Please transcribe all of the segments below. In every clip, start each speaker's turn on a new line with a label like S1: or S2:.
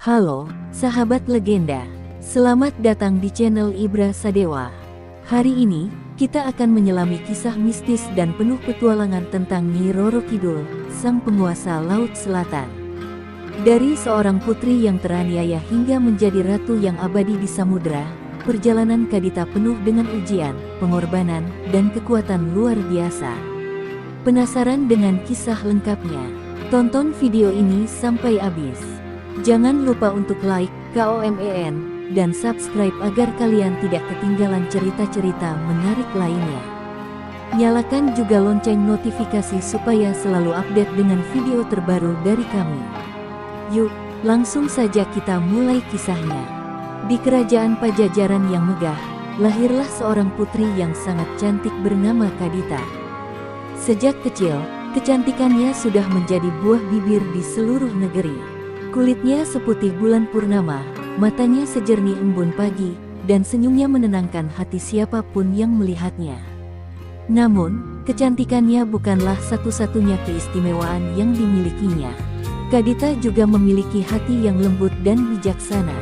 S1: Halo, sahabat legenda. Selamat datang di channel Ibra Sadewa. Hari ini, kita akan menyelami kisah mistis dan penuh petualangan tentang Nyi Roro Kidul, sang penguasa Laut Selatan. Dari seorang putri yang teraniaya hingga menjadi ratu yang abadi di samudera, perjalanan Kadita penuh dengan ujian, pengorbanan, dan kekuatan luar biasa. Penasaran dengan kisah lengkapnya? Tonton video ini sampai habis. Jangan lupa untuk like, KOMEN, dan subscribe agar kalian tidak ketinggalan cerita-cerita menarik lainnya. Nyalakan juga lonceng notifikasi supaya selalu update dengan video terbaru dari kami. Yuk, langsung saja kita mulai kisahnya. Di kerajaan Pajajaran yang megah, lahirlah seorang putri yang sangat cantik bernama Kadita. Sejak kecil, kecantikannya sudah menjadi buah bibir di seluruh negeri. Kulitnya seputih bulan purnama, matanya sejernih embun pagi, dan senyumnya menenangkan hati siapapun yang melihatnya. Namun, kecantikannya bukanlah satu-satunya keistimewaan yang dimilikinya. Kadita juga memiliki hati yang lembut dan bijaksana.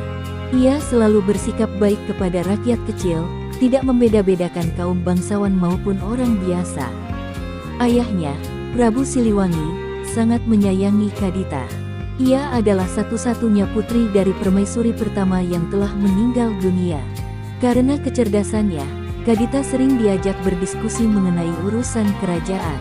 S1: Ia selalu bersikap baik kepada rakyat kecil, tidak membeda-bedakan kaum bangsawan maupun orang biasa. Ayahnya, Prabu Siliwangi, sangat menyayangi Kadita. Ia adalah satu-satunya putri dari permaisuri pertama yang telah meninggal dunia. Karena kecerdasannya, Kadita sering diajak berdiskusi mengenai urusan kerajaan.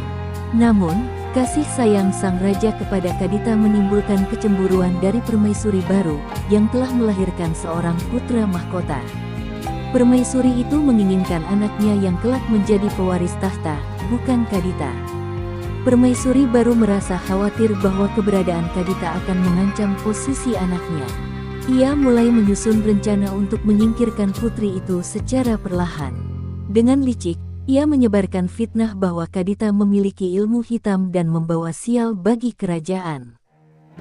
S1: Namun, kasih sayang sang raja kepada Kadita menimbulkan kecemburuan dari permaisuri baru, yang telah melahirkan seorang putra mahkota. Permaisuri itu menginginkan anaknya yang kelak menjadi pewaris tahta, bukan Kadita. Permaisuri baru merasa khawatir bahwa keberadaan Kadita akan mengancam posisi anaknya. Ia mulai menyusun rencana untuk menyingkirkan putri itu secara perlahan. Dengan licik, ia menyebarkan fitnah bahwa Kadita memiliki ilmu hitam dan membawa sial bagi kerajaan.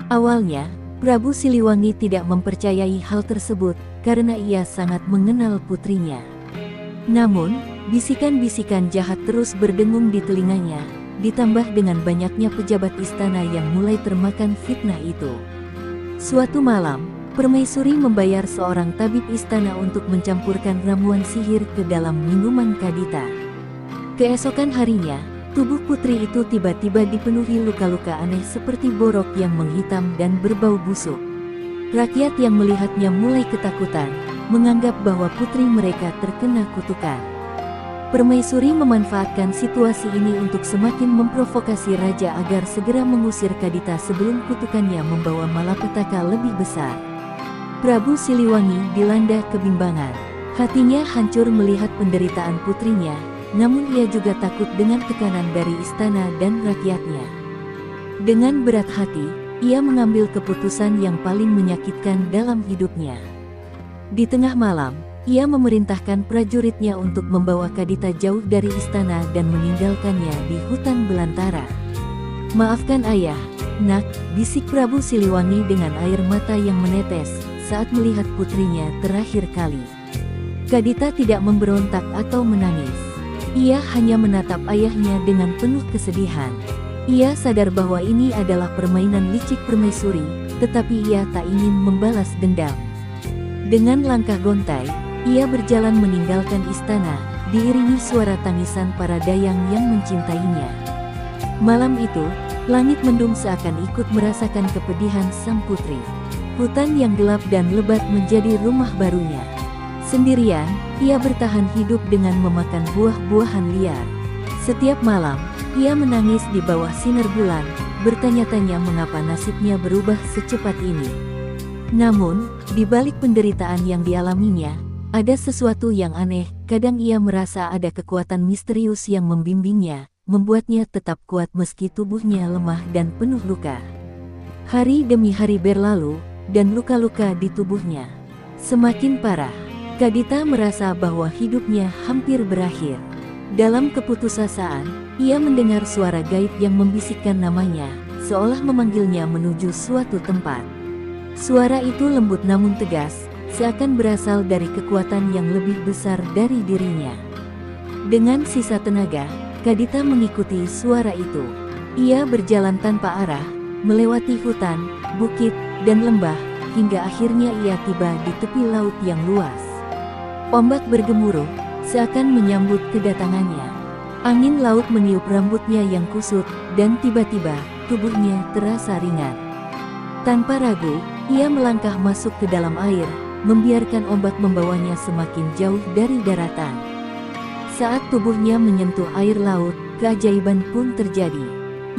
S1: Awalnya, Prabu Siliwangi tidak mempercayai hal tersebut karena ia sangat mengenal putrinya. Namun, bisikan-bisikan jahat terus berdengung di telinganya, ditambah dengan banyaknya pejabat istana yang mulai termakan fitnah itu. Suatu malam, permaisuri membayar seorang tabib istana untuk mencampurkan ramuan sihir ke dalam minuman Kadita. Keesokan harinya, tubuh putri itu tiba-tiba dipenuhi luka-luka aneh seperti borok yang menghitam dan berbau busuk. Rakyat yang melihatnya mulai ketakutan, menganggap bahwa putri mereka terkena kutukan. Permaisuri memanfaatkan situasi ini untuk semakin memprovokasi raja agar segera mengusir Kadita sebelum kutukannya membawa malapetaka lebih besar. Prabu Siliwangi dilanda kebimbangan. Hatinya hancur melihat penderitaan putrinya, namun ia juga takut dengan tekanan dari istana dan rakyatnya. Dengan berat hati, ia mengambil keputusan yang paling menyakitkan dalam hidupnya. Di tengah malam, ia memerintahkan prajuritnya untuk membawa Kadita jauh dari istana dan meninggalkannya di hutan belantara. "Maafkan ayah, nak," bisik Prabu Siliwangi dengan air mata yang menetes saat melihat putrinya terakhir kali. Kadita tidak memberontak atau menangis. Ia hanya menatap ayahnya dengan penuh kesedihan. Ia sadar bahwa ini adalah permainan licik permaisuri, tetapi ia tak ingin membalas dendam. Dengan langkah gontai, ia berjalan meninggalkan istana, diiringi suara tangisan para dayang yang mencintainya. Malam itu, langit mendung seakan ikut merasakan kepedihan sang putri. Hutan yang gelap dan lebat menjadi rumah barunya. Sendirian, ia bertahan hidup dengan memakan buah-buahan liar. Setiap malam, ia menangis di bawah sinar bulan, bertanya-tanya mengapa nasibnya berubah secepat ini. Namun, di balik penderitaan yang dialaminya, ada sesuatu yang aneh. Kadang ia merasa ada kekuatan misterius yang membimbingnya, membuatnya tetap kuat meski tubuhnya lemah dan penuh luka. Hari demi hari berlalu, dan luka-luka di tubuhnya semakin parah. Kadita merasa bahwa hidupnya hampir berakhir. Dalam keputusasaan, ia mendengar suara gaib yang membisikkan namanya, seolah memanggilnya menuju suatu tempat. Suara itu lembut namun tegas, seakan berasal dari kekuatan yang lebih besar dari dirinya. Dengan sisa tenaga, Kadita mengikuti suara itu. Ia berjalan tanpa arah, melewati hutan, bukit, dan lembah, hingga akhirnya ia tiba di tepi laut yang luas. Ombak bergemuruh, seakan menyambut kedatangannya. Angin laut meniup rambutnya yang kusut, dan tiba-tiba, tubuhnya terasa ringan. Tanpa ragu, ia melangkah masuk ke dalam air, membiarkan ombak membawanya semakin jauh dari daratan. Saat tubuhnya menyentuh air laut, keajaiban pun terjadi.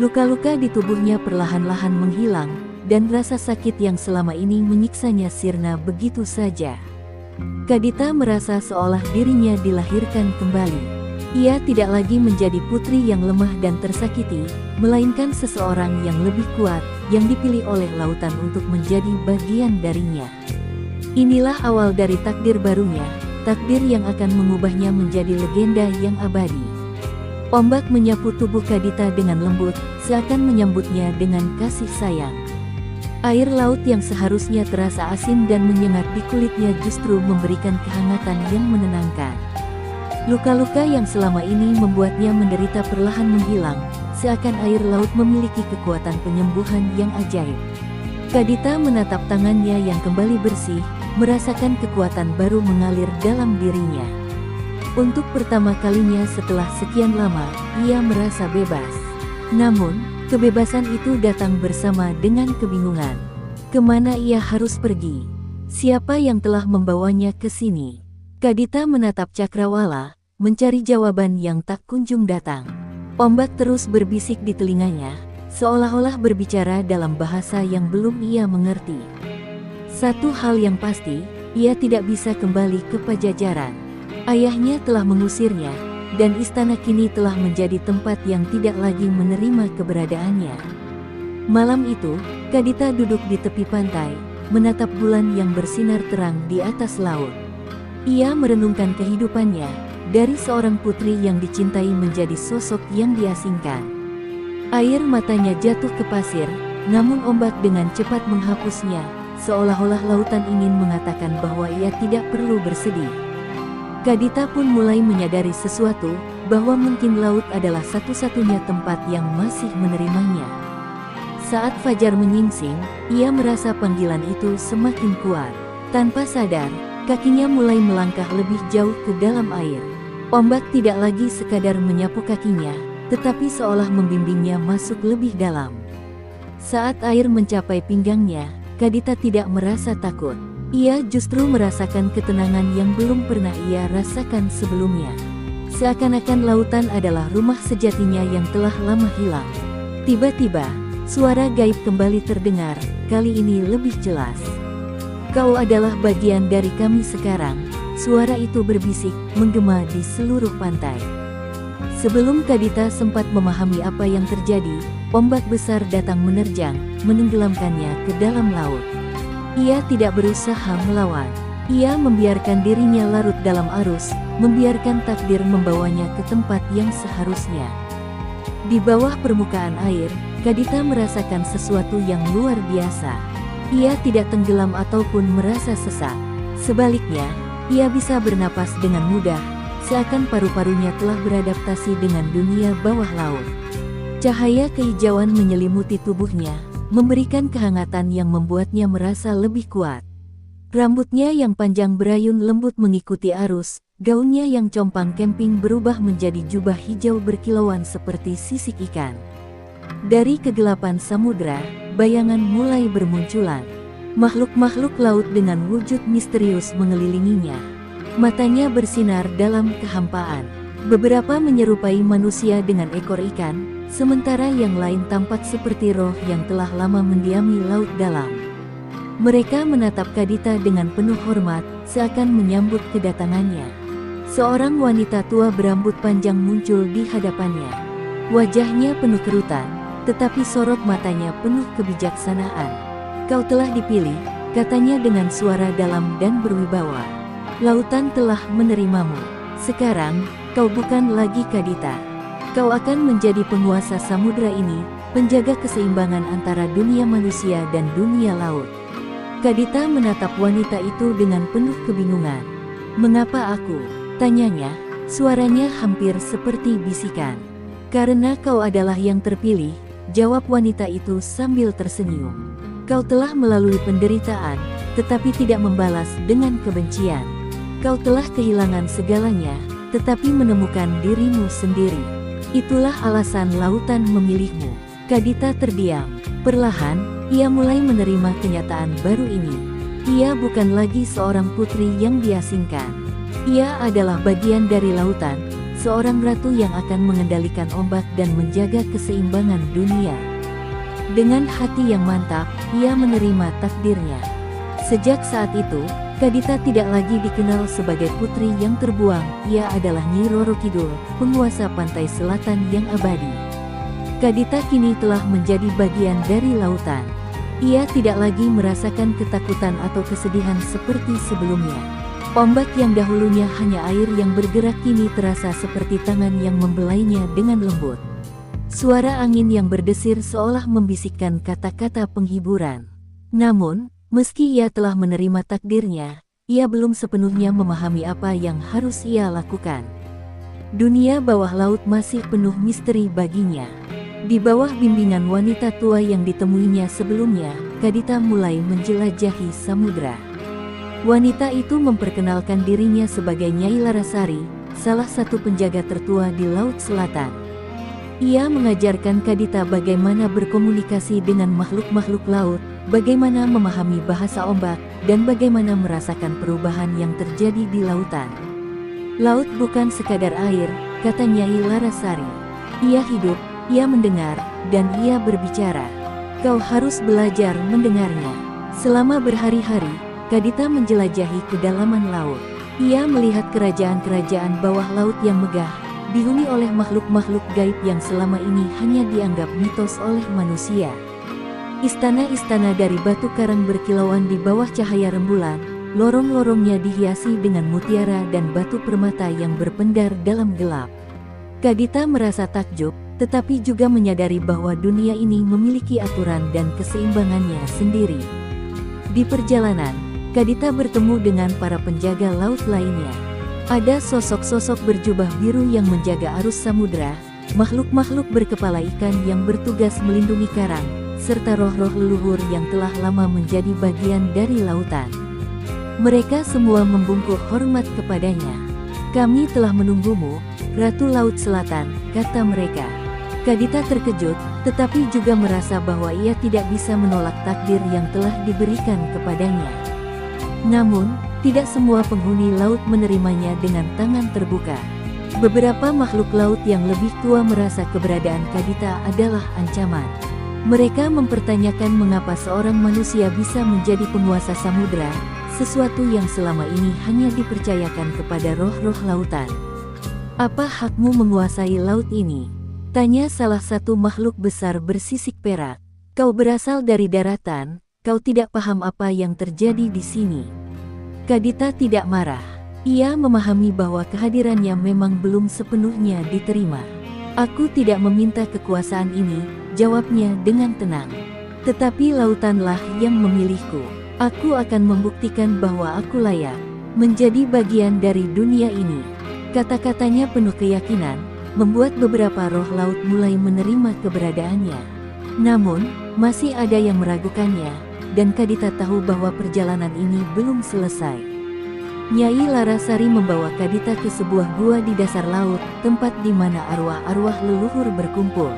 S1: Luka-luka di tubuhnya perlahan-lahan menghilang, dan rasa sakit yang selama ini menyiksanya sirna begitu saja. Kadita merasa seolah dirinya dilahirkan kembali. Ia tidak lagi menjadi putri yang lemah dan tersakiti, melainkan seseorang yang lebih kuat, yang dipilih oleh lautan untuk menjadi bagian darinya. Inilah awal dari takdir barunya, takdir yang akan mengubahnya menjadi legenda yang abadi. Ombak menyapu tubuh Kadita dengan lembut, seakan menyambutnya dengan kasih sayang. Air laut yang seharusnya terasa asin dan menyengat di kulitnya justru memberikan kehangatan yang menenangkan. Luka-luka yang selama ini membuatnya menderita perlahan menghilang, seakan air laut memiliki kekuatan penyembuhan yang ajaib. Kadita menatap tangannya yang kembali bersih, merasakan kekuatan baru mengalir dalam dirinya. Untuk pertama kalinya setelah sekian lama, ia merasa bebas. Namun, kebebasan itu datang bersama dengan kebingungan. Kemana ia harus pergi? Siapa yang telah membawanya ke sini? Kadita menatap cakrawala, mencari jawaban yang tak kunjung datang. Ombak terus berbisik di telinganya, seolah-olah berbicara dalam bahasa yang belum ia mengerti. Satu hal yang pasti, ia tidak bisa kembali ke Pajajaran. Ayahnya telah mengusirnya, dan istana kini telah menjadi tempat yang tidak lagi menerima keberadaannya. Malam itu, Kadita duduk di tepi pantai, menatap bulan yang bersinar terang di atas laut. Ia merenungkan kehidupannya, dari seorang putri yang dicintai menjadi sosok yang diasingkan. Air matanya jatuh ke pasir, namun ombak dengan cepat menghapusnya, seolah-olah lautan ingin mengatakan bahwa ia tidak perlu bersedih. Kadita pun mulai menyadari sesuatu, bahwa mungkin laut adalah satu-satunya tempat yang masih menerimanya. Saat fajar menyingsing, ia merasa panggilan itu semakin kuat. Tanpa sadar, kakinya mulai melangkah lebih jauh ke dalam air. Ombak tidak lagi sekadar menyapu kakinya, tetapi seolah membimbingnya masuk lebih dalam. Saat air mencapai pinggangnya, Kadita tidak merasa takut. Ia justru merasakan ketenangan yang belum pernah ia rasakan sebelumnya. Seakan-akan lautan adalah rumah sejatinya yang telah lama hilang. Tiba-tiba, suara gaib kembali terdengar, kali ini lebih jelas. "Kau adalah bagian dari kami sekarang," suara itu berbisik, menggema di seluruh pantai. Sebelum Kadita sempat memahami apa yang terjadi, ombak besar datang menerjang, menenggelamkannya ke dalam laut. Ia tidak berusaha melawan. Ia membiarkan dirinya larut dalam arus, membiarkan takdir membawanya ke tempat yang seharusnya. Di bawah permukaan air, Kadita merasakan sesuatu yang luar biasa. Ia tidak tenggelam ataupun merasa sesak. Sebaliknya, ia bisa bernapas dengan mudah, seakan paru-parunya telah beradaptasi dengan dunia bawah laut. Cahaya kehijauan menyelimuti tubuhnya, memberikan kehangatan yang membuatnya merasa lebih kuat. Rambutnya yang panjang berayun lembut mengikuti arus, gaunnya yang compang camping berubah menjadi jubah hijau berkilauan seperti sisik ikan. Dari kegelapan samudra, bayangan mulai bermunculan. Makhluk-makhluk laut dengan wujud misterius mengelilinginya. Matanya bersinar dalam kehampaan. Beberapa menyerupai manusia dengan ekor ikan, sementara yang lain tampak seperti roh yang telah lama mendiami laut dalam. Mereka menatap Kadita dengan penuh hormat, seakan menyambut kedatangannya. Seorang wanita tua berambut panjang muncul di hadapannya. Wajahnya penuh kerutan, tetapi sorot matanya penuh kebijaksanaan. "Kau telah dipilih," katanya dengan suara dalam dan berwibawa. "Lautan telah menerimamu. Sekarang, kau bukan lagi Kadita. Kau akan menjadi penguasa samudra ini, penjaga keseimbangan antara dunia manusia dan dunia laut." Kadita menatap wanita itu dengan penuh kebingungan. "Mengapa aku?" tanyanya, suaranya hampir seperti bisikan. "Karena kau adalah yang terpilih," jawab wanita itu sambil tersenyum. Kau telah melalui penderitaan, tetapi tidak membalas dengan kebencian. Kau telah kehilangan segalanya, tetapi menemukan dirimu sendiri. Itulah alasan lautan memilihmu. Kadita terdiam. Perlahan, ia mulai menerima kenyataan baru ini. Ia bukan lagi seorang putri yang diasingkan. Ia adalah bagian dari lautan, seorang ratu yang akan mengendalikan ombak dan menjaga keseimbangan dunia. Dengan hati yang mantap, ia menerima takdirnya. Sejak saat itu, Kadita tidak lagi dikenal sebagai putri yang terbuang. Ia adalah Nyi Roro Kidul, penguasa pantai selatan yang abadi. Kadita kini telah menjadi bagian dari lautan. Ia tidak lagi merasakan ketakutan atau kesedihan seperti sebelumnya. Ombak yang dahulunya hanya air yang bergerak kini terasa seperti tangan yang membelainya dengan lembut. Suara angin yang berdesir seolah membisikkan kata-kata penghiburan. Namun, meski ia telah menerima takdirnya, ia belum sepenuhnya memahami apa yang harus ia lakukan. Dunia bawah laut masih penuh misteri baginya. Di bawah bimbingan wanita tua yang ditemuinya sebelumnya, Kadita mulai menjelajahi samudra. Wanita itu memperkenalkan dirinya sebagai Nyai Larasari, salah satu penjaga tertua di Laut Selatan. Ia mengajarkan Kadita bagaimana berkomunikasi dengan makhluk-makhluk laut, bagaimana memahami bahasa ombak, dan bagaimana merasakan perubahan yang terjadi di lautan. Laut bukan sekadar air, kata Nyai Larasari. Ia hidup, ia mendengar, dan ia berbicara. Kau harus belajar mendengarnya. Selama berhari-hari, Kadita menjelajahi kedalaman laut. Ia melihat kerajaan-kerajaan bawah laut yang megah, dihuni oleh makhluk-makhluk gaib yang selama ini hanya dianggap mitos oleh manusia. Istana-istana dari batu karang berkilauan di bawah cahaya rembulan, lorong-lorongnya dihiasi dengan mutiara dan batu permata yang berpendar dalam gelap. Kadita merasa takjub, tetapi juga menyadari bahwa dunia ini memiliki aturan dan keseimbangannya sendiri. Di perjalanan, Kadita bertemu dengan para penjaga laut lainnya. Ada sosok-sosok berjubah biru yang menjaga arus samudra, makhluk-makhluk berkepala ikan yang bertugas melindungi karang, serta roh-roh leluhur yang telah lama menjadi bagian dari lautan. Mereka semua membungkuk hormat kepadanya. Kami telah menunggumu, Ratu Laut Selatan, kata mereka. Kadita terkejut, tetapi juga merasa bahwa ia tidak bisa menolak takdir yang telah diberikan kepadanya. Namun, tidak semua penghuni laut menerimanya dengan tangan terbuka. Beberapa makhluk laut yang lebih tua merasa keberadaan Kadita adalah ancaman. Mereka mempertanyakan mengapa seorang manusia bisa menjadi penguasa samudra, sesuatu yang selama ini hanya dipercayakan kepada roh-roh lautan. Apa hakmu menguasai laut ini? Tanya salah satu makhluk besar bersisik perak. Kau berasal dari daratan, kau tidak paham apa yang terjadi di sini. Kadita tidak marah. Ia memahami bahwa kehadirannya memang belum sepenuhnya diterima. Aku tidak meminta kekuasaan ini, jawabnya dengan tenang. Tetapi lautanlah yang memilihku. Aku akan membuktikan bahwa aku layak menjadi bagian dari dunia ini. Kata-katanya penuh keyakinan, membuat beberapa roh laut mulai menerima keberadaannya. Namun, masih ada yang meragukannya, dan Kadita tahu bahwa perjalanan ini belum selesai. Nyai Larasari membawa Kadita ke sebuah gua di dasar laut, tempat di mana arwah-arwah leluhur berkumpul.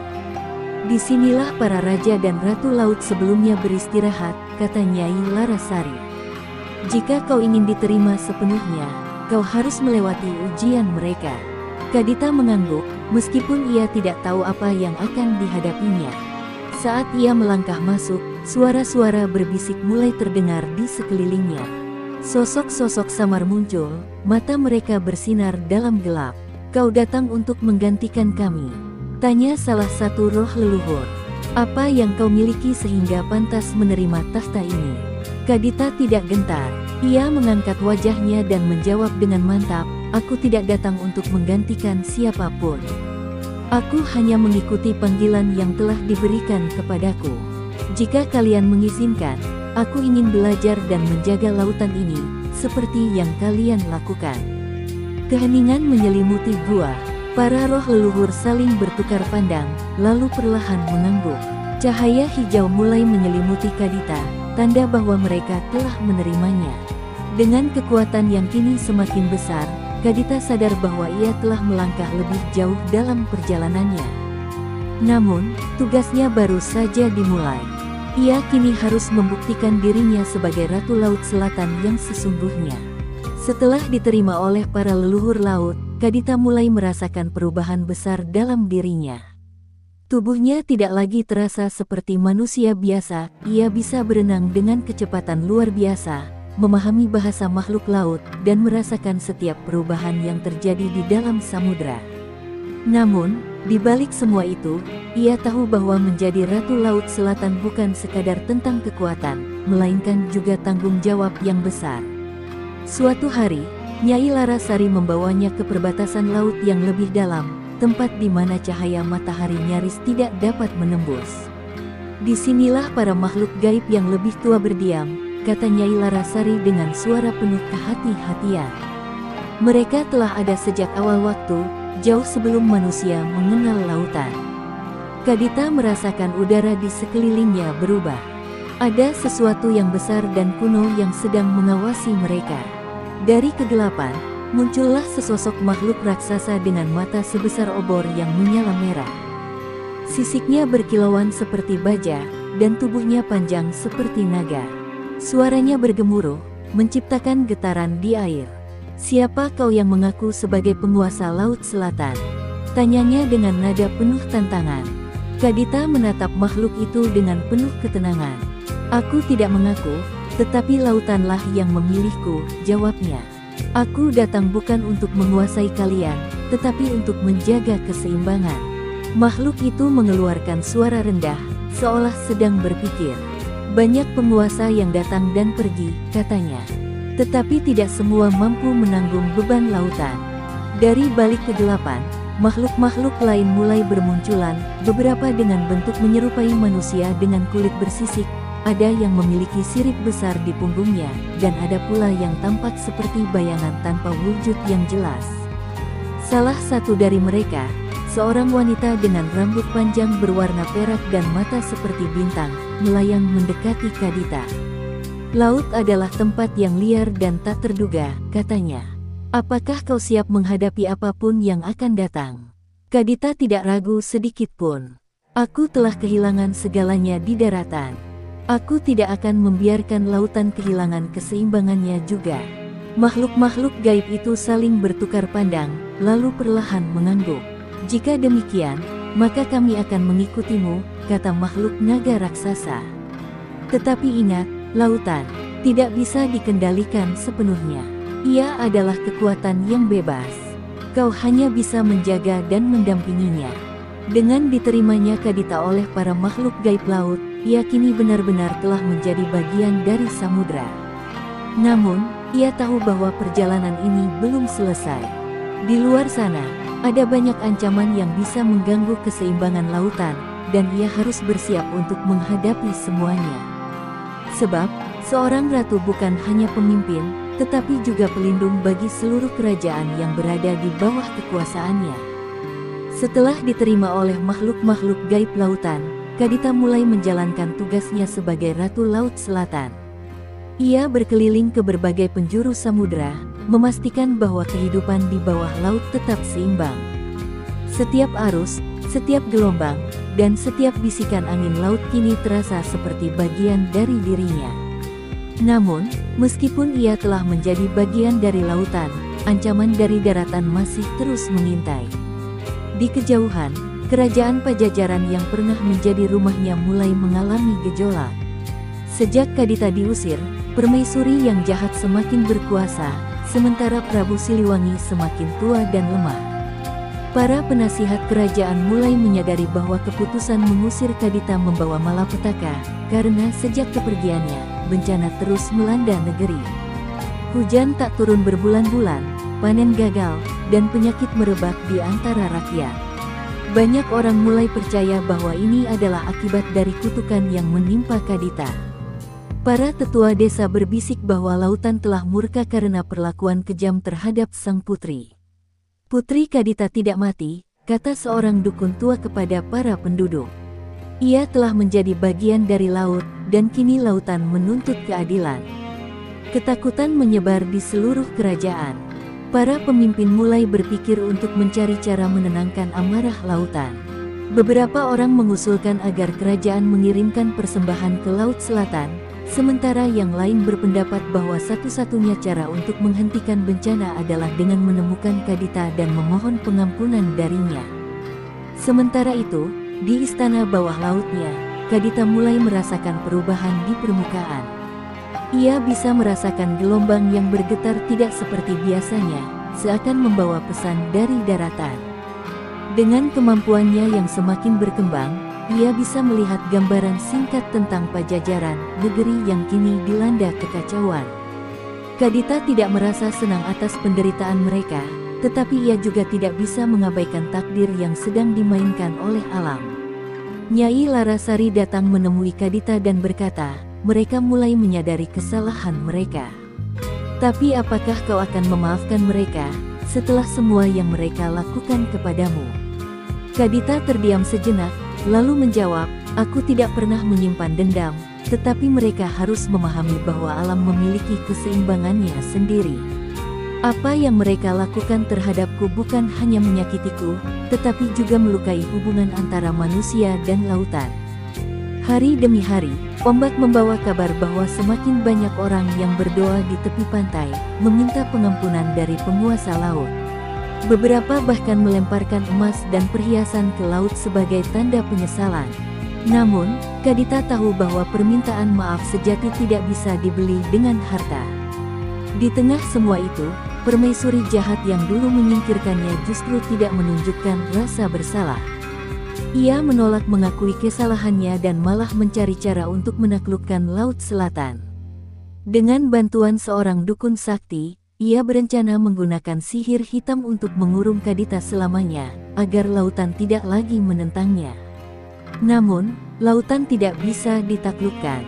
S1: Disinilah para raja dan ratu laut sebelumnya beristirahat, kata Nyai Larasari. Jika kau ingin diterima sepenuhnya, kau harus melewati ujian mereka. Kadita mengangguk, meskipun ia tidak tahu apa yang akan dihadapinya. Saat ia melangkah masuk, suara-suara berbisik mulai terdengar di sekelilingnya. Sosok-sosok samar muncul, mata mereka bersinar dalam gelap. Kau datang untuk menggantikan kami? Tanya salah satu roh leluhur. Apa yang kau miliki sehingga pantas menerima tahta ini? Kadita tidak gentar. Ia mengangkat wajahnya dan menjawab dengan mantap, aku tidak datang untuk menggantikan siapapun. Aku hanya mengikuti panggilan yang telah diberikan kepadaku. Jika kalian mengizinkan, aku ingin belajar dan menjaga lautan ini, seperti yang kalian lakukan. Keheningan menyelimuti gua. Para roh leluhur saling bertukar pandang, lalu perlahan mengangguk. Cahaya hijau mulai menyelimuti Kadita, tanda bahwa mereka telah menerimanya. Dengan kekuatan yang kini semakin besar, Kadita sadar bahwa ia telah melangkah lebih jauh dalam perjalanannya. Namun, tugasnya baru saja dimulai. Ia kini harus membuktikan dirinya sebagai Ratu Laut Selatan yang sesungguhnya. Setelah diterima oleh para leluhur laut, Kadita mulai merasakan perubahan besar dalam dirinya. Tubuhnya tidak lagi terasa seperti manusia biasa, ia bisa berenang dengan kecepatan luar biasa, memahami bahasa makhluk laut, dan merasakan setiap perubahan yang terjadi di dalam samudra. Namun, di balik semua itu, ia tahu bahwa menjadi Ratu Laut Selatan bukan sekadar tentang kekuatan, melainkan juga tanggung jawab yang besar. Suatu hari, Nyai Larasari membawanya ke perbatasan laut yang lebih dalam, tempat di mana cahaya matahari nyaris tidak dapat menembus. Disinilah para makhluk gaib yang lebih tua berdiam, kata Nyai Larasari dengan suara penuh kehati-hatian. Mereka telah ada sejak awal waktu, jauh sebelum manusia mengenal lautan. Kadita merasakan udara di sekelilingnya berubah. Ada sesuatu yang besar dan kuno yang sedang mengawasi mereka. Dari kegelapan, muncullah sesosok makhluk raksasa dengan mata sebesar obor yang menyala merah. Sisiknya berkilauan seperti baja, dan tubuhnya panjang seperti naga. Suaranya bergemuruh, menciptakan getaran di air. "Siapa kau yang mengaku sebagai penguasa Laut Selatan?" tanyanya dengan nada penuh tantangan. Kadita menatap makhluk itu dengan penuh ketenangan. "Aku tidak mengaku, tetapi lautanlah yang memilihku," jawabnya. "Aku datang bukan untuk menguasai kalian, tetapi untuk menjaga keseimbangan." Makhluk itu mengeluarkan suara rendah, seolah sedang berpikir. "Banyak penguasa yang datang dan pergi," katanya. "Tetapi tidak semua mampu menanggung beban lautan." Dari balik kegelapan, makhluk-makhluk lain mulai bermunculan, beberapa dengan bentuk menyerupai manusia dengan kulit bersisik. Ada yang memiliki sirip besar di punggungnya, dan ada pula yang tampak seperti bayangan tanpa wujud yang jelas. Salah satu dari mereka, seorang wanita dengan rambut panjang berwarna perak dan mata seperti bintang, melayang mendekati Kadita. "Laut adalah tempat yang liar dan tak terduga," katanya. "Apakah kau siap menghadapi apapun yang akan datang?" Kadita tidak ragu sedikit pun. "Aku telah kehilangan segalanya di daratan. Aku tidak akan membiarkan lautan kehilangan keseimbangannya juga." Makhluk-makhluk gaib itu saling bertukar pandang, lalu perlahan mengangguk. "Jika demikian, maka kami akan mengikutimu," kata makhluk naga raksasa. "Tetapi ingat, lautan tidak bisa dikendalikan sepenuhnya. Ia adalah kekuatan yang bebas. Kau hanya bisa menjaga dan mendampinginya." Dengan diterimanya Kadita oleh para makhluk gaib laut, ia kini benar-benar telah menjadi bagian dari samudra. Namun, ia tahu bahwa perjalanan ini belum selesai. Di luar sana, ada banyak ancaman yang bisa mengganggu keseimbangan lautan, dan ia harus bersiap untuk menghadapi semuanya. Sebab, seorang ratu bukan hanya pemimpin, tetapi juga pelindung bagi seluruh kerajaan yang berada di bawah kekuasaannya. Setelah diterima oleh makhluk-makhluk gaib lautan, Kadita mulai menjalankan tugasnya sebagai Ratu Laut Selatan. Ia berkeliling ke berbagai penjuru samudra, memastikan bahwa kehidupan di bawah laut tetap seimbang. Setiap arus, setiap gelombang, dan setiap bisikan angin laut kini terasa seperti bagian dari dirinya. Namun, meskipun ia telah menjadi bagian dari lautan, ancaman dari daratan masih terus mengintai. Di kejauhan, kerajaan Pajajaran yang pernah menjadi rumahnya mulai mengalami gejolak. Sejak Kadita diusir, permaisuri yang jahat semakin berkuasa, sementara Prabu Siliwangi semakin tua dan lemah. Para penasihat kerajaan mulai menyadari bahwa keputusan mengusir Kadita membawa malapetaka, karena sejak kepergiannya, bencana terus melanda negeri. Hujan tak turun berbulan-bulan, panen gagal, dan penyakit merebak di antara rakyat. Banyak orang mulai percaya bahwa ini adalah akibat dari kutukan yang menimpa Kadita. Para tetua desa berbisik bahwa lautan telah murka karena perlakuan kejam terhadap sang putri. "Putri Kadita tidak mati," kata seorang dukun tua kepada para penduduk. Ia telah menjadi bagian dari laut, dan kini lautan menuntut keadilan. Ketakutan menyebar di seluruh kerajaan. Para pemimpin mulai berpikir untuk mencari cara menenangkan amarah lautan. Beberapa orang mengusulkan agar kerajaan mengirimkan persembahan ke Laut Selatan, sementara yang lain berpendapat bahwa satu-satunya cara untuk menghentikan bencana adalah dengan menemukan Kadita dan memohon pengampunan darinya. Sementara itu, di istana bawah lautnya, Kadita mulai merasakan perubahan di permukaan. Ia bisa merasakan gelombang yang bergetar tidak seperti biasanya, seakan membawa pesan dari daratan. Dengan kemampuannya yang semakin berkembang, ia bisa melihat gambaran singkat tentang Pajajaran, negeri yang kini dilanda kekacauan. Kadita tidak merasa senang atas penderitaan mereka, tetapi ia juga tidak bisa mengabaikan takdir yang sedang dimainkan oleh alam. Nyai Larasari datang menemui Kadita dan berkata, mereka mulai menyadari kesalahan mereka. Tapi apakah kau akan memaafkan mereka, setelah semua yang mereka lakukan kepadamu? Kadita terdiam sejenak, lalu menjawab, aku tidak pernah menyimpan dendam, tetapi mereka harus memahami bahwa alam memiliki keseimbangannya sendiri. Apa yang mereka lakukan terhadapku bukan hanya menyakitiku, tetapi juga melukai hubungan antara manusia dan lautan. Hari demi hari, ombak membawa kabar bahwa semakin banyak orang yang berdoa di tepi pantai, meminta pengampunan dari penguasa laut. Beberapa bahkan melemparkan emas dan perhiasan ke laut sebagai tanda penyesalan. Namun, Kadita tahu bahwa permintaan maaf sejati tidak bisa dibeli dengan harta. Di tengah semua itu, permaisuri jahat yang dulu menyingkirkannya justru tidak menunjukkan rasa bersalah. Ia menolak mengakui kesalahannya dan malah mencari cara untuk menaklukkan Laut Selatan. Dengan bantuan seorang dukun sakti, ia berencana menggunakan sihir hitam untuk mengurung Kadita selamanya, agar lautan tidak lagi menentangnya. Namun, lautan tidak bisa ditaklukkan.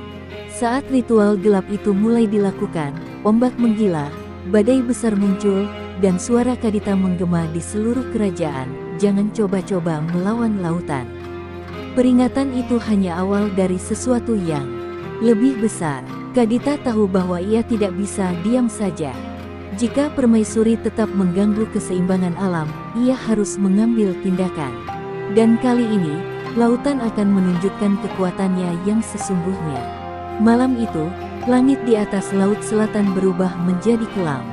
S1: Saat ritual gelap itu mulai dilakukan, ombak menggila, badai besar muncul, dan suara Kadita menggema di seluruh kerajaan, jangan coba-coba melawan lautan. Peringatan itu hanya awal dari sesuatu yang lebih besar. Kadita tahu bahwa ia tidak bisa diam saja. Jika permaisuri tetap mengganggu keseimbangan alam, ia harus mengambil tindakan. Dan kali ini, lautan akan menunjukkan kekuatannya yang sesungguhnya. Malam itu, langit di atas Laut Selatan berubah menjadi kelam.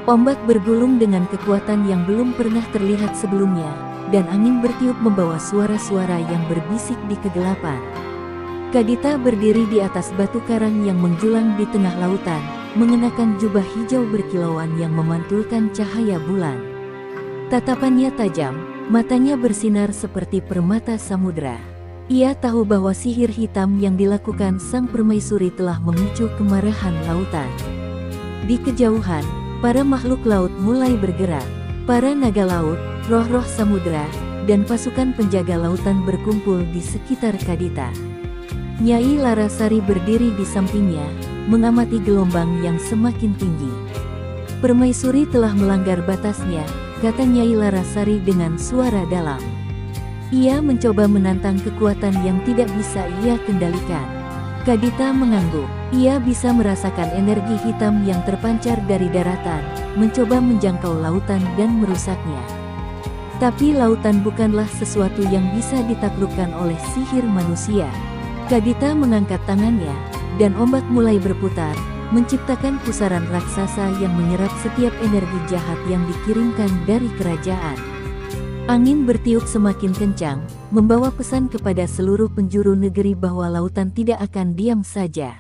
S1: Ombak bergulung dengan kekuatan yang belum pernah terlihat sebelumnya, dan angin bertiup membawa suara-suara yang berbisik di kegelapan. Kadita berdiri di atas batu karang yang menjulang di tengah lautan, mengenakan jubah hijau berkilauan yang memantulkan cahaya bulan. Tatapannya tajam, matanya bersinar seperti permata samudra. Ia tahu bahwa sihir hitam yang dilakukan sang permaisuri telah memicu kemarahan lautan. Di kejauhan, para makhluk laut mulai bergerak. Para naga laut, roh-roh samudra, dan pasukan penjaga lautan berkumpul di sekitar Kadita. Nyai Larasari berdiri di sampingnya, mengamati gelombang yang semakin tinggi. Permaisuri telah melanggar batasnya, kata Nyai Larasari dengan suara dalam. Ia mencoba menantang kekuatan yang tidak bisa ia kendalikan. Kadita mengangguk. Ia bisa merasakan energi hitam yang terpancar dari daratan, mencoba menjangkau lautan dan merusaknya. Tapi lautan bukanlah sesuatu yang bisa ditaklukkan oleh sihir manusia. Kadita mengangkat tangannya, dan ombak mulai berputar, menciptakan pusaran raksasa yang menyerap setiap energi jahat yang dikirimkan dari kerajaan. Angin bertiup semakin kencang, membawa pesan kepada seluruh penjuru negeri bahwa lautan tidak akan diam saja.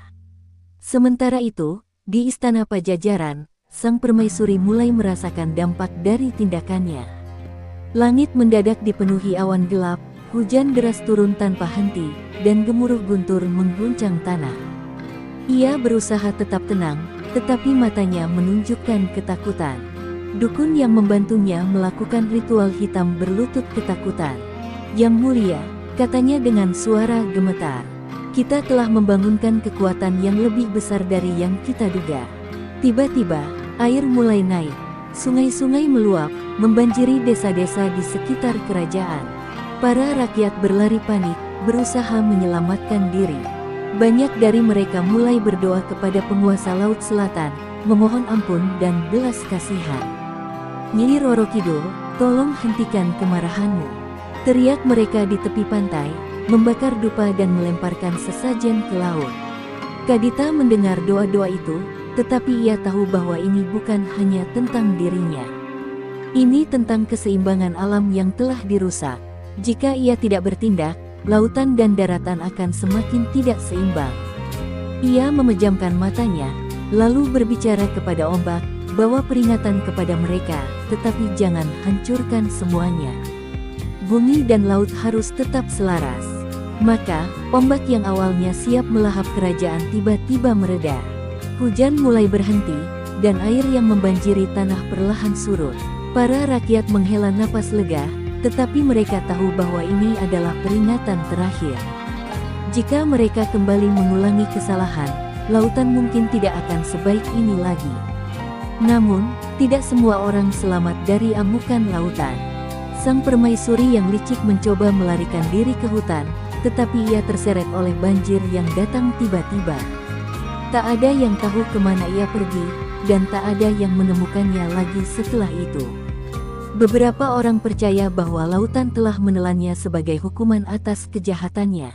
S1: Sementara itu, di istana Pajajaran, sang permaisuri mulai merasakan dampak dari tindakannya. Langit mendadak dipenuhi awan gelap, hujan deras turun tanpa henti, dan gemuruh guntur mengguncang tanah. Ia berusaha tetap tenang, tetapi matanya menunjukkan ketakutan. Dukun yang membantunya melakukan ritual hitam berlutut ketakutan. Yang mulia, katanya dengan suara gemetar. Kita telah membangunkan kekuatan yang lebih besar dari yang kita duga. Tiba-tiba, air mulai naik. Sungai-sungai meluap, membanjiri desa-desa di sekitar kerajaan. Para rakyat berlari panik, berusaha menyelamatkan diri. Banyak dari mereka mulai berdoa kepada penguasa Laut Selatan, memohon ampun dan belas kasihan. "Nyi Roro Kidul, tolong hentikan kemarahanmu," teriak mereka di tepi pantai, membakar dupa dan melemparkan sesajen ke laut. Kadita mendengar doa-doa itu, tetapi ia tahu bahwa ini bukan hanya tentang dirinya. Ini tentang keseimbangan alam yang telah dirusak. Jika ia tidak bertindak, lautan dan daratan akan semakin tidak seimbang. Ia memejamkan matanya, lalu berbicara kepada ombak, bawa peringatan kepada mereka, tetapi jangan hancurkan semuanya. Bumi dan laut harus tetap selaras. Maka, ombak yang awalnya siap melahap kerajaan tiba-tiba mereda. Hujan mulai berhenti, dan air yang membanjiri tanah perlahan surut. Para rakyat menghela napas lega, tetapi mereka tahu bahwa ini adalah peringatan terakhir. Jika mereka kembali mengulangi kesalahan, lautan mungkin tidak akan sebaik ini lagi. Namun, tidak semua orang selamat dari amukan lautan. Sang permaisuri yang licik mencoba melarikan diri ke hutan, tetapi ia terseret oleh banjir yang datang tiba-tiba. Tak ada yang tahu kemana ia pergi, dan tak ada yang menemukannya lagi setelah itu. Beberapa orang percaya bahwa lautan telah menelannya sebagai hukuman atas kejahatannya.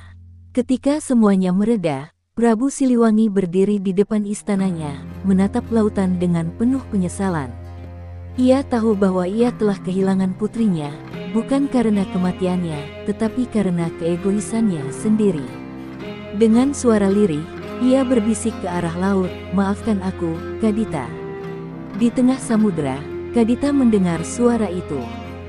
S1: Ketika semuanya mereda, Prabu Siliwangi berdiri di depan istananya, menatap lautan dengan penuh penyesalan. Ia tahu bahwa ia telah kehilangan putrinya, bukan karena kematiannya, tetapi karena keegoisannya sendiri. Dengan suara lirih, ia berbisik ke arah laut, "Maafkan aku, Kadita." Di tengah samudera, Kadita mendengar suara itu.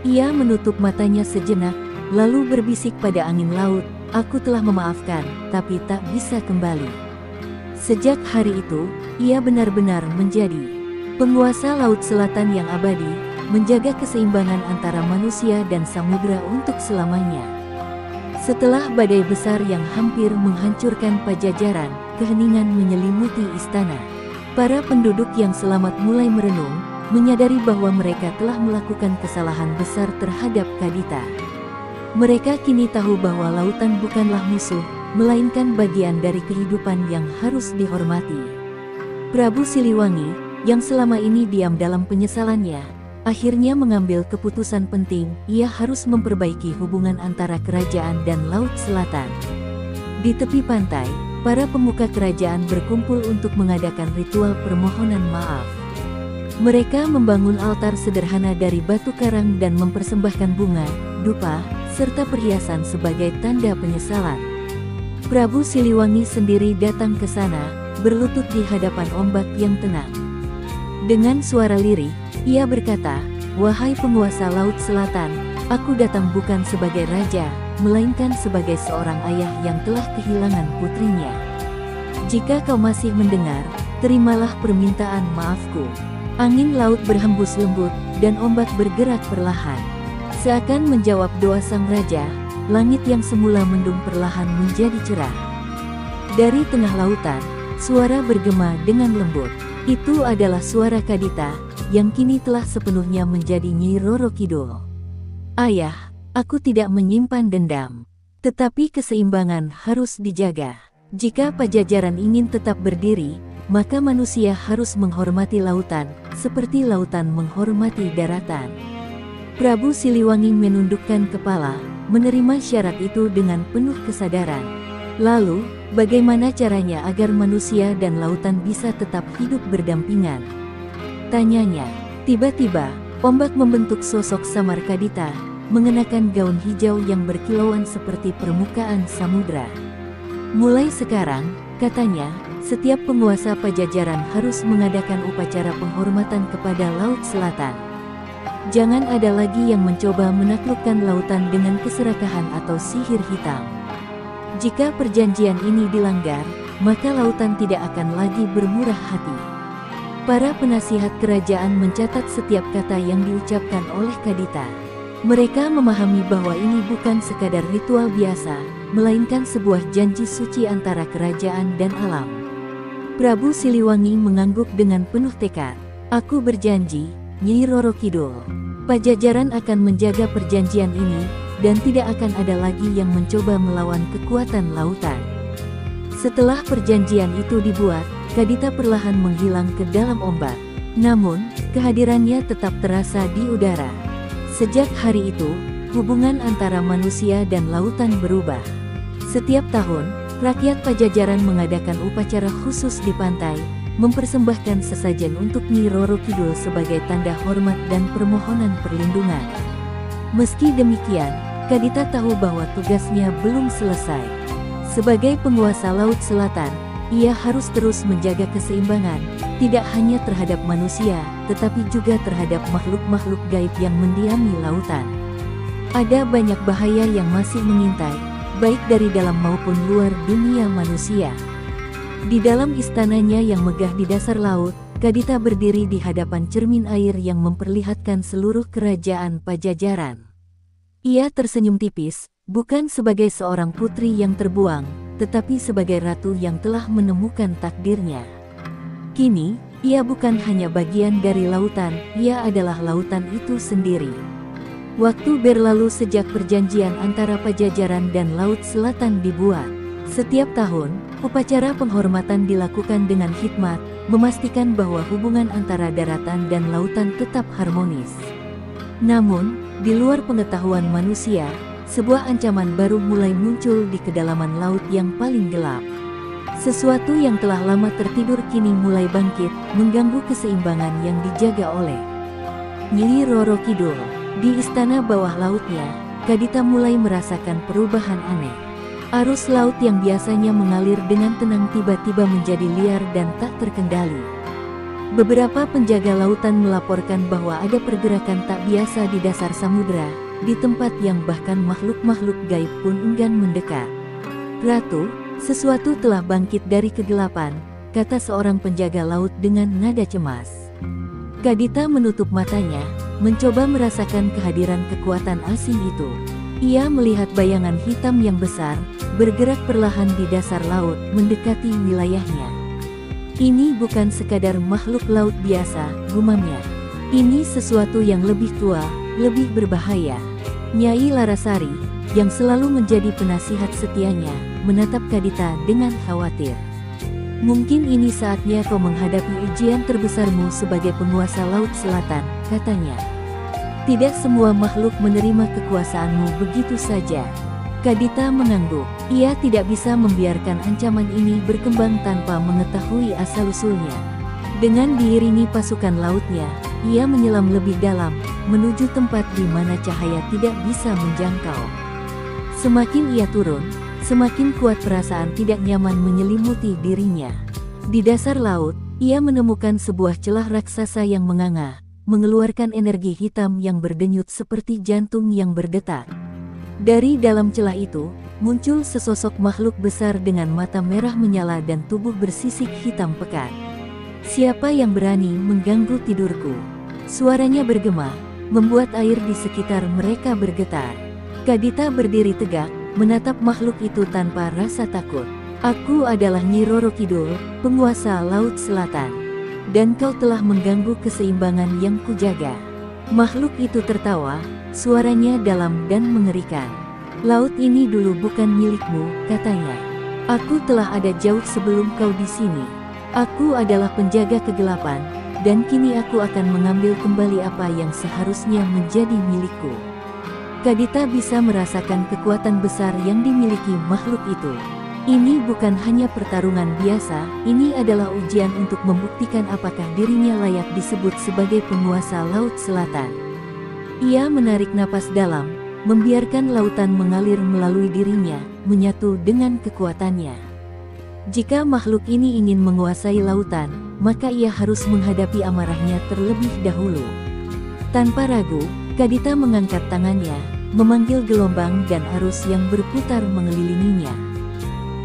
S1: Ia menutup matanya sejenak, lalu berbisik pada angin laut, "Aku telah memaafkan, tapi tak bisa kembali." Sejak hari itu, ia benar-benar menjadi penguasa Laut Selatan yang abadi, menjaga keseimbangan antara manusia dan samudera untuk selamanya. Setelah badai besar yang hampir menghancurkan Pajajaran, keheningan menyelimuti istana. Para penduduk yang selamat mulai merenung, menyadari bahwa mereka telah melakukan kesalahan besar terhadap Kadita. Mereka kini tahu bahwa lautan bukanlah musuh, melainkan bagian dari kehidupan yang harus dihormati. Prabu Siliwangi, yang selama ini diam dalam penyesalannya, akhirnya mengambil keputusan penting. Ia harus memperbaiki hubungan antara kerajaan dan Laut Selatan. Di tepi pantai, para pemuka kerajaan berkumpul untuk mengadakan ritual permohonan maaf. Mereka membangun altar sederhana dari batu karang dan mempersembahkan bunga, dupa, serta perhiasan sebagai tanda penyesalan. Prabu Siliwangi sendiri datang ke sana, berlutut di hadapan ombak yang tenang. Dengan suara lirih, ia berkata, "Wahai penguasa Laut Selatan, aku datang bukan sebagai raja, melainkan sebagai seorang ayah yang telah kehilangan putrinya. Jika kau masih mendengar, terimalah permintaan maafku." Angin laut berhembus lembut, dan ombak bergerak perlahan. Seakan menjawab doa sang raja, langit yang semula mendung perlahan menjadi cerah. Dari tengah lautan, suara bergema dengan lembut. Itu adalah suara Kadita, yang kini telah sepenuhnya menjadi Nyi Roro Kidul. "Ayah, aku tidak menyimpan dendam. Tetapi keseimbangan harus dijaga. Jika Pajajaran ingin tetap berdiri, maka manusia harus menghormati lautan, seperti lautan menghormati daratan." Prabu Siliwangi menundukkan kepala, menerima syarat itu dengan penuh kesadaran. Lalu, bagaimana caranya agar manusia dan lautan bisa tetap hidup berdampingan? Tanyanya. Tiba-tiba, ombak membentuk sosok samar Kadita, mengenakan gaun hijau yang berkilauan seperti permukaan samudra. "Mulai sekarang," katanya, "setiap penguasa Pajajaran harus mengadakan upacara penghormatan kepada Laut Selatan. Jangan ada lagi yang mencoba menaklukkan lautan dengan keserakahan atau sihir hitam. Jika perjanjian ini dilanggar, maka lautan tidak akan lagi bermurah hati." Para penasihat kerajaan mencatat setiap kata yang diucapkan oleh Kadita. Mereka memahami bahwa ini bukan sekadar ritual biasa, melainkan sebuah janji suci antara kerajaan dan alam. Prabu Siliwangi mengangguk dengan penuh tekad. "Aku berjanji, Nyi Roro Kidul, Pajajaran akan menjaga perjanjian ini, dan tidak akan ada lagi yang mencoba melawan kekuatan lautan. Setelah perjanjian itu dibuat, Kadita perlahan menghilang ke dalam ombak. Namun, kehadirannya tetap terasa di udara. Sejak hari itu, hubungan antara manusia dan lautan berubah. Setiap tahun, rakyat Pajajaran mengadakan upacara khusus di pantai, mempersembahkan sesajen untuk Nyi Roro Kidul sebagai tanda hormat dan permohonan perlindungan. Meski demikian, Kadita tahu bahwa tugasnya belum selesai. Sebagai penguasa Laut Selatan, ia harus terus menjaga keseimbangan, tidak hanya terhadap manusia, tetapi juga terhadap makhluk-makhluk gaib yang mendiami lautan. Ada banyak bahaya yang masih mengintai, baik dari dalam maupun luar dunia manusia. Di dalam istananya yang megah di dasar laut, Kadita berdiri di hadapan cermin air yang memperlihatkan seluruh kerajaan Pajajaran. Ia tersenyum tipis, bukan sebagai seorang putri yang terbuang, tetapi sebagai ratu yang telah menemukan takdirnya. Kini, ia bukan hanya bagian dari lautan, ia adalah lautan itu sendiri. Waktu berlalu sejak perjanjian antara Pajajaran dan Laut Selatan dibuat. Setiap tahun, upacara penghormatan dilakukan dengan hikmat, memastikan bahwa hubungan antara daratan dan lautan tetap harmonis. Namun, di luar pengetahuan manusia, sebuah ancaman baru mulai muncul di kedalaman laut yang paling gelap. Sesuatu yang telah lama tertidur kini mulai bangkit, mengganggu keseimbangan yang dijaga oleh Nyi Roro Kidul. Di istana bawah lautnya, Kadita mulai merasakan perubahan aneh. Arus laut yang biasanya mengalir dengan tenang tiba-tiba menjadi liar dan tak terkendali. Beberapa penjaga lautan melaporkan bahwa ada pergerakan tak biasa di dasar samudera, di tempat yang bahkan makhluk-makhluk gaib pun enggan mendekat. "Ratu, sesuatu telah bangkit dari kegelapan," kata seorang penjaga laut dengan nada cemas. Kadita menutup matanya, mencoba merasakan kehadiran kekuatan asing itu. Ia melihat bayangan hitam yang besar, bergerak perlahan di dasar laut, mendekati wilayahnya. "Ini bukan sekadar makhluk laut biasa," gumamnya. "Ini sesuatu yang lebih tua, lebih berbahaya." Nyai Larasari, yang selalu menjadi penasihat setianya, menatap Kadita dengan khawatir. "Mungkin ini saatnya kau menghadapi ujian terbesarmu sebagai penguasa Laut Selatan," katanya. "Tidak semua makhluk menerima kekuasaanmu begitu saja." Kadita mengangguk. Ia tidak bisa membiarkan ancaman ini berkembang tanpa mengetahui asal-usulnya. Dengan diiringi pasukan lautnya, ia menyelam lebih dalam, menuju tempat di mana cahaya tidak bisa menjangkau. Semakin ia turun, semakin kuat perasaan tidak nyaman menyelimuti dirinya. Di dasar laut, ia menemukan sebuah celah raksasa yang menganga, mengeluarkan energi hitam yang berdenyut seperti jantung yang berdetak. Dari dalam celah itu, muncul sesosok makhluk besar dengan mata merah menyala dan tubuh bersisik hitam pekat. "Siapa yang berani mengganggu tidurku?" Suaranya bergema, membuat air di sekitar mereka bergetar. Kadita berdiri tegak, menatap makhluk itu tanpa rasa takut. "Aku adalah Nyi Roro Kidul, penguasa Laut Selatan. Dan kau telah mengganggu keseimbangan yang kujaga." Makhluk itu tertawa, suaranya dalam dan mengerikan. "Laut ini dulu bukan milikmu," katanya. "Aku telah ada jauh sebelum kau di sini. Aku adalah penjaga kegelapan, dan kini aku akan mengambil kembali apa yang seharusnya menjadi milikku." Kadita bisa merasakan kekuatan besar yang dimiliki makhluk itu. Ini bukan hanya pertarungan biasa, ini adalah ujian untuk membuktikan apakah dirinya layak disebut sebagai penguasa Laut Selatan. Ia menarik napas dalam, membiarkan lautan mengalir melalui dirinya, menyatu dengan kekuatannya. Jika makhluk ini ingin menguasai lautan, maka ia harus menghadapi amarahnya terlebih dahulu. Tanpa ragu, Kadita mengangkat tangannya, memanggil gelombang dan arus yang berputar mengelilinginya.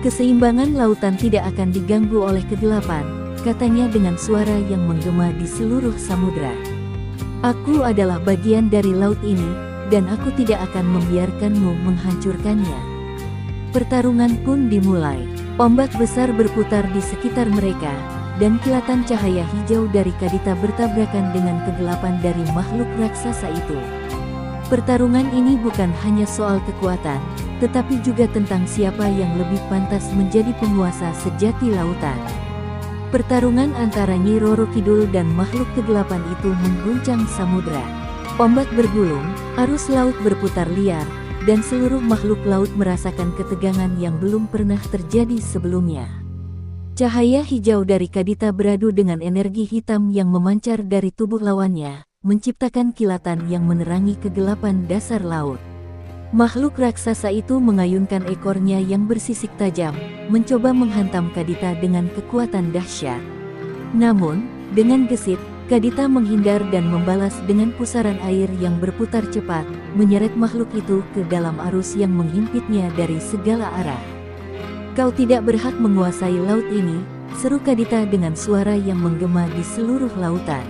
S1: "Keseimbangan lautan tidak akan diganggu oleh kegelapan," katanya dengan suara yang menggema di seluruh samudera. "Aku adalah bagian dari laut ini, dan aku tidak akan membiarkanmu menghancurkannya." Pertarungan pun dimulai. Ombak besar berputar di sekitar mereka, dan kilatan cahaya hijau dari Kadita bertabrakan dengan kegelapan dari makhluk raksasa itu. Pertarungan ini bukan hanya soal kekuatan, tetapi juga tentang siapa yang lebih pantas menjadi penguasa sejati lautan. Pertarungan antara Nyi Roro Kidul dan makhluk kegelapan itu mengguncang samudra. Ombak bergulung, arus laut berputar liar, dan seluruh makhluk laut merasakan ketegangan yang belum pernah terjadi sebelumnya. Cahaya hijau dari Kadita beradu dengan energi hitam yang memancar dari tubuh lawannya, menciptakan kilatan yang menerangi kegelapan dasar laut. Makhluk raksasa itu mengayunkan ekornya yang bersisik tajam, mencoba menghantam Kadita dengan kekuatan dahsyat. Namun, dengan gesit, Kadita menghindar dan membalas dengan pusaran air yang berputar cepat, menyeret makhluk itu ke dalam arus yang menghimpitnya dari segala arah. "Kau tidak berhak menguasai laut ini," seru Kadita dengan suara yang menggema di seluruh lautan.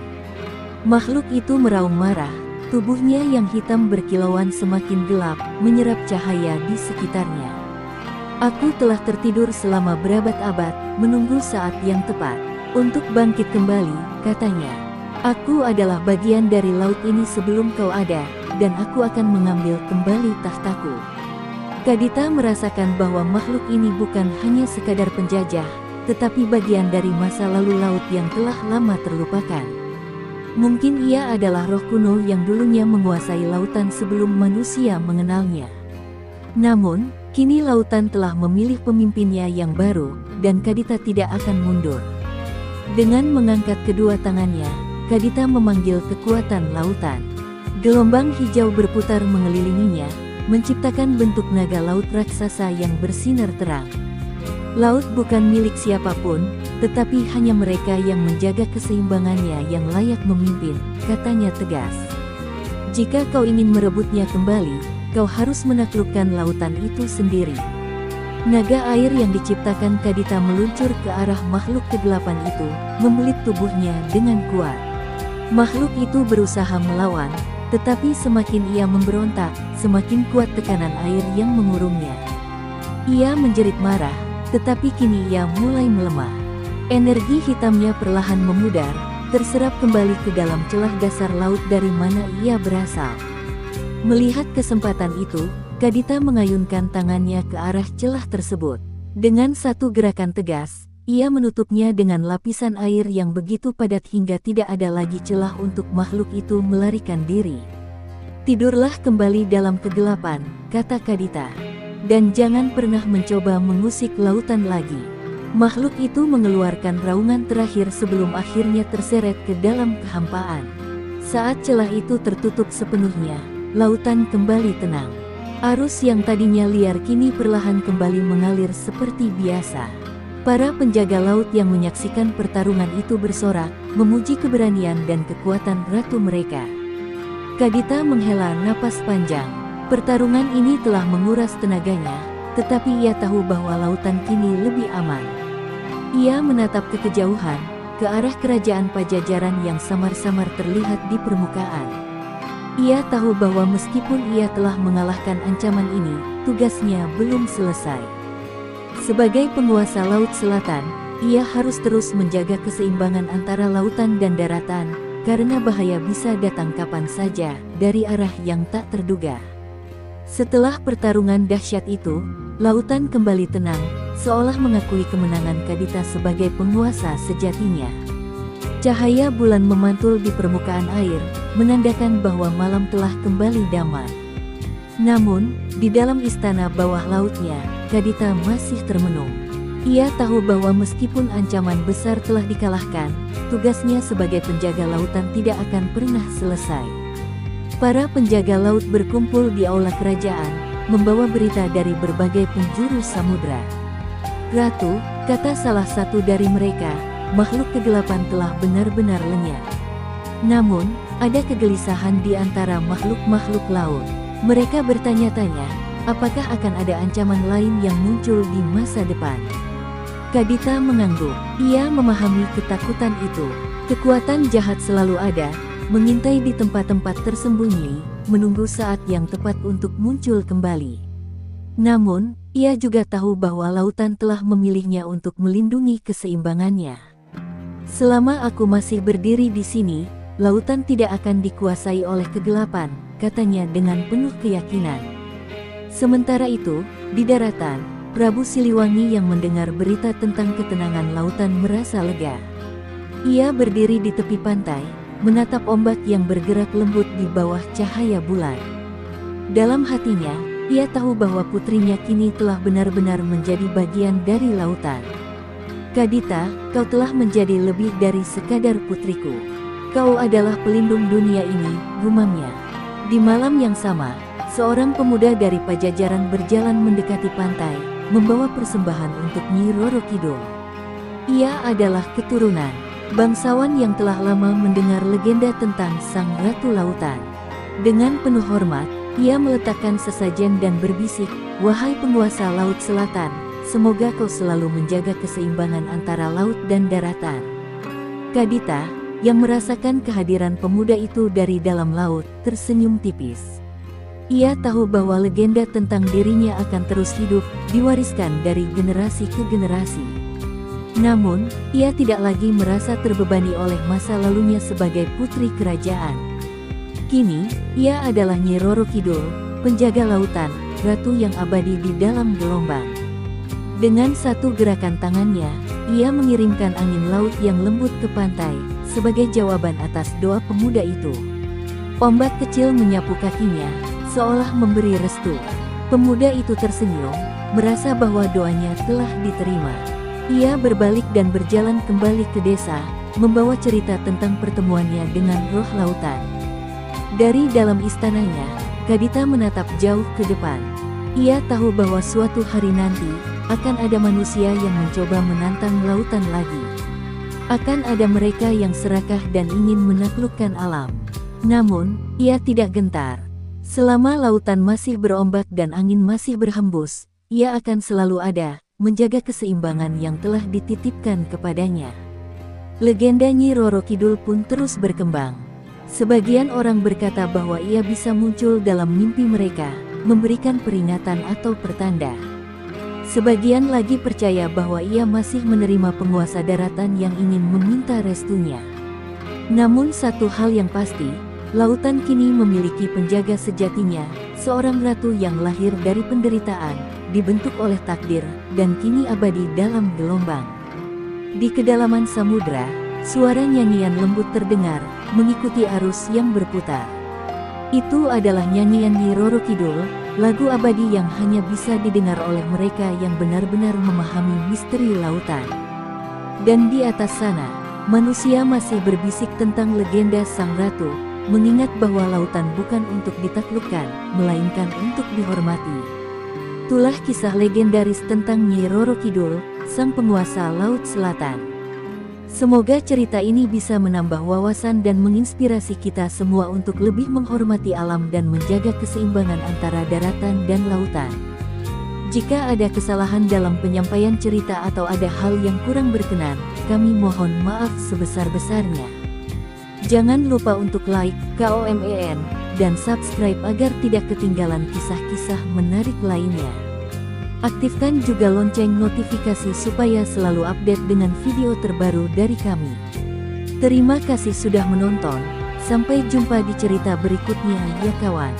S1: Makhluk itu meraung marah, tubuhnya yang hitam berkilauan semakin gelap, menyerap cahaya di sekitarnya. "Aku telah tertidur selama berabad-abad, menunggu saat yang tepat untuk bangkit kembali," katanya. "Aku adalah bagian dari laut ini sebelum kau ada, dan aku akan mengambil kembali tahtaku." Kadita merasakan bahwa makhluk ini bukan hanya sekadar penjajah, tetapi bagian dari masa lalu laut yang telah lama terlupakan. Mungkin ia adalah roh kuno yang dulunya menguasai lautan sebelum manusia mengenalnya. Namun, kini lautan telah memilih pemimpinnya yang baru, dan Kadita tidak akan mundur. Dengan mengangkat kedua tangannya, Kadita memanggil kekuatan lautan. Gelombang hijau berputar mengelilinginya, menciptakan bentuk naga laut raksasa yang bersinar terang. "Laut bukan milik siapapun, tetapi hanya mereka yang menjaga keseimbangannya yang layak memimpin," katanya tegas. "Jika kau ingin merebutnya kembali, kau harus menaklukkan lautan itu sendiri." Naga air yang diciptakan Kadita meluncur ke arah makhluk kegelapan itu, membelit tubuhnya dengan kuat. Makhluk itu berusaha melawan, tetapi semakin ia memberontak, semakin kuat tekanan air yang mengurungnya. Ia menjerit marah, tetapi kini ia mulai melemah. Energi hitamnya perlahan memudar, terserap kembali ke dalam celah dasar laut dari mana ia berasal. Melihat kesempatan itu, Kadita mengayunkan tangannya ke arah celah tersebut. Dengan satu gerakan tegas, ia menutupnya dengan lapisan air yang begitu padat hingga tidak ada lagi celah untuk makhluk itu melarikan diri. "Tidurlah kembali dalam kegelapan," kata Kadita. "Dan jangan pernah mencoba mengusik lautan lagi." Makhluk itu mengeluarkan raungan terakhir sebelum akhirnya terseret ke dalam kehampaan. Saat celah itu tertutup sepenuhnya, lautan kembali tenang. Arus yang tadinya liar kini perlahan kembali mengalir seperti biasa. Para penjaga laut yang menyaksikan pertarungan itu bersorak, memuji keberanian dan kekuatan ratu mereka. Kadita menghela napas panjang. Pertarungan ini telah menguras tenaganya, tetapi ia tahu bahwa lautan kini lebih aman. Ia menatap ke kejauhan, ke arah kerajaan Pajajaran yang samar-samar terlihat di permukaan. Ia tahu bahwa meskipun ia telah mengalahkan ancaman ini, tugasnya belum selesai. Sebagai penguasa Laut Selatan, ia harus terus menjaga keseimbangan antara lautan dan daratan, karena bahaya bisa datang kapan saja, dari arah yang tak terduga. Setelah pertarungan dahsyat itu, lautan kembali tenang, seolah mengakui kemenangan Kadita sebagai penguasa sejatinya. Cahaya bulan memantul di permukaan air, menandakan bahwa malam telah kembali damai. Namun, di dalam istana bawah lautnya, Kadita masih termenung. Ia tahu bahwa meskipun ancaman besar telah dikalahkan, tugasnya sebagai penjaga lautan tidak akan pernah selesai. Para penjaga laut berkumpul di aula kerajaan, membawa berita dari berbagai penjuru samudra. "Ratu," kata salah satu dari mereka, "makhluk kegelapan telah benar-benar lenyap." Namun, ada kegelisahan di antara makhluk-makhluk laut. Mereka bertanya-tanya, apakah akan ada ancaman lain yang muncul di masa depan. Kadita mengangguk. Ia memahami ketakutan itu. Kekuatan jahat selalu ada, mengintai di tempat-tempat tersembunyi, menunggu saat yang tepat untuk muncul kembali. Namun, ia juga tahu bahwa lautan telah memilihnya untuk melindungi keseimbangannya. "Selama aku masih berdiri di sini, lautan tidak akan dikuasai oleh kegelapan," katanya dengan penuh keyakinan. Sementara itu, di daratan, Prabu Siliwangi yang mendengar berita tentang ketenangan lautan merasa lega. Ia berdiri di tepi pantai, menatap ombak yang bergerak lembut di bawah cahaya bulan. Dalam hatinya, ia tahu bahwa putrinya kini telah benar-benar menjadi bagian dari lautan. Kadita, kau telah menjadi lebih dari sekadar putriku. Kau adalah pelindung dunia ini, gumamnya. Di malam yang sama, seorang pemuda dari Pajajaran berjalan mendekati pantai, membawa persembahan untuk Nyi Roro Kidul. Ia adalah keturunan bangsawan yang telah lama mendengar legenda tentang Sang Ratu Lautan. Dengan penuh hormat, ia meletakkan sesajen dan berbisik, "Wahai penguasa Laut Selatan, semoga kau selalu menjaga keseimbangan antara laut dan daratan." Kadita, yang merasakan kehadiran pemuda itu dari dalam laut, tersenyum tipis. Ia tahu bahwa legenda tentang dirinya akan terus hidup, diwariskan dari generasi ke generasi. Namun, ia tidak lagi merasa terbebani oleh masa lalunya sebagai putri kerajaan. Kini, ia adalah Nyi Roro Kidul, penjaga lautan, ratu yang abadi di dalam gelombang. Dengan satu gerakan tangannya, ia mengirimkan angin laut yang lembut ke pantai, sebagai jawaban atas doa pemuda itu. Ombak kecil menyapu kakinya, seolah memberi restu. Pemuda itu tersenyum, merasa bahwa doanya telah diterima. Ia berbalik dan berjalan kembali ke desa, membawa cerita tentang pertemuannya dengan roh lautan. Dari dalam istananya, Kadita menatap jauh ke depan. Ia tahu bahwa suatu hari nanti, akan ada manusia yang mencoba menantang lautan lagi. Akan ada mereka yang serakah dan ingin menaklukkan alam. Namun, ia tidak gentar. Selama lautan masih berombak dan angin masih berhembus, ia akan selalu ada, menjaga keseimbangan yang telah dititipkan kepadanya. Legenda Nyi Roro Kidul pun terus berkembang. Sebagian orang berkata bahwa ia bisa muncul dalam mimpi mereka, memberikan peringatan atau pertanda. Sebagian lagi percaya bahwa ia masih menerima penguasa daratan yang ingin meminta restunya. Namun satu hal yang pasti, lautan kini memiliki penjaga sejatinya, seorang ratu yang lahir dari penderitaan, dibentuk oleh takdir, dan kini abadi dalam gelombang. Di kedalaman samudra, suara nyanyian lembut terdengar, mengikuti arus yang berputar. Itu adalah nyanyian Nyi Roro Kidul, lagu abadi yang hanya bisa didengar oleh mereka yang benar-benar memahami misteri lautan. Dan di atas sana, manusia masih berbisik tentang legenda Sang Ratu, mengingat bahwa lautan bukan untuk ditaklukkan, melainkan untuk dihormati. Itulah kisah legendaris tentang Nyi Roro Kidul, sang penguasa Laut Selatan. Semoga cerita ini bisa menambah wawasan dan menginspirasi kita semua untuk lebih menghormati alam dan menjaga keseimbangan antara daratan dan lautan. Jika ada kesalahan dalam penyampaian cerita atau ada hal yang kurang berkenan, kami mohon maaf sebesar-besarnya. Jangan lupa untuk like, KOMEN, dan subscribe agar tidak ketinggalan kisah-kisah menarik lainnya. Aktifkan juga lonceng notifikasi supaya selalu update dengan video terbaru dari kami. Terima kasih sudah menonton, sampai jumpa di cerita berikutnya ya kawan.